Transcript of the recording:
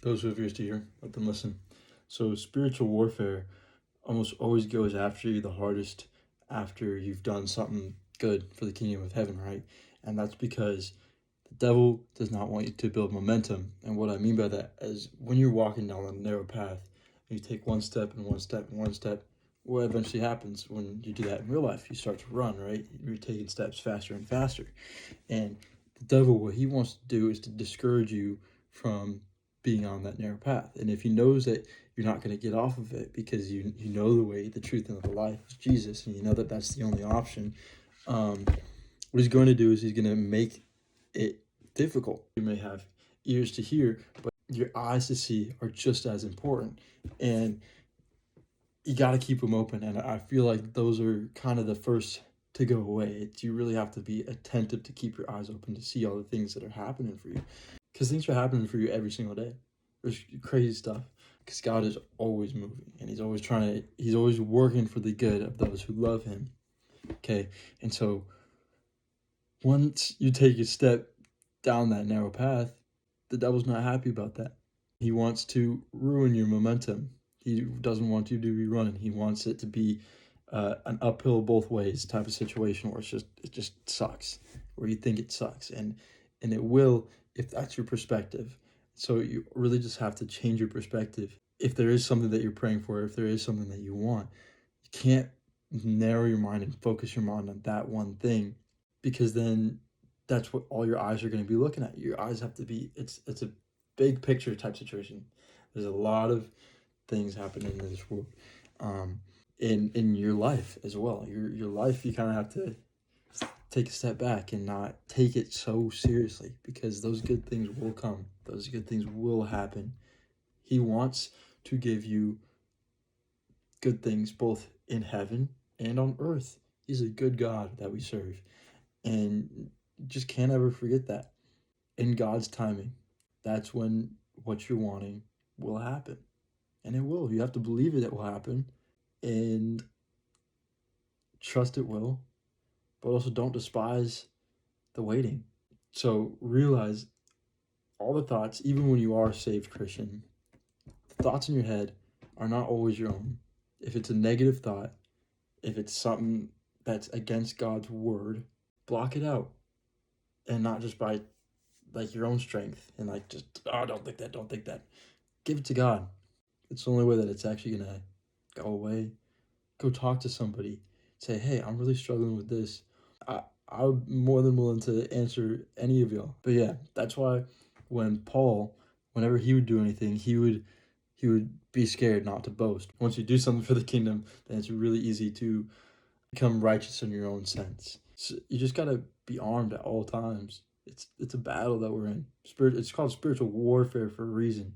Those who have ears to hear, let them listen. So, spiritual warfare almost always goes after you the hardest after you've done something good for the kingdom of heaven, right? And that's because the devil does not want you to build momentum. And what I mean by that is when you're walking down a narrow path, you take one step and one step and one step. What eventually happens when you do that in real life, you start to run, right? You're taking steps faster and faster. And the devil, what he wants to do is to discourage you from being on that narrow path. And if he knows that you're not going to get off of it because you know the way, the truth, and the life is Jesus, and you know that that's the only option, what he's going to do is he's going to make it difficult. You may have ears to hear, but your eyes to see are just as important. And you got to keep them open. And I feel like those are kind of the first to go away. You really have to be attentive to keep your eyes open to see all the things that are happening for you, because things are happening for you every single day. There's crazy stuff because God is always moving, and he's always working for the good of those who love him. Okay. And so once you take a step down that narrow path, the devil's not happy about that. He wants to ruin your momentum. He doesn't want you to be running. He wants it to be an uphill both ways type of situation where it just sucks, where you think it sucks, and it will if that's your perspective. So you really just have to change your perspective. If there is something that you're praying for, if there is something that you want, you can't narrow your mind and focus your mind on that one thing, because then that's what all your eyes are going to be looking at. Your eyes have to be, it's a big picture type situation. There's a lot of things happening in this world, in your life as well. Your life, you kind of have to take a step back and not take it so seriously, because those good things will come. Those good things will happen. He wants to give you good things both in heaven and on earth. He's a good God that we serve. And you just can't ever forget that. In God's timing, that's when what you're wanting will happen. And it will. You have to believe it will happen and trust it will, but also don't despise the waiting. So realize all the thoughts, even when you are a saved Christian, the thoughts in your head are not always your own. If it's a negative thought, if it's something that's against God's word, block it out. And not just by like your own strength and like just, oh, don't think that. Give it to God. It's the only way that it's actually gonna go away. Go talk to somebody. Say, hey, I'm really struggling with this. I'm more than willing to answer any of y'all. But yeah, that's why when Paul, whenever he would do anything, he would be scared not to boast. Once you do something for the kingdom, then it's really easy to become righteous in your own sense. So you just gotta be armed at all times. It's a battle that we're in. It's called spiritual warfare for a reason.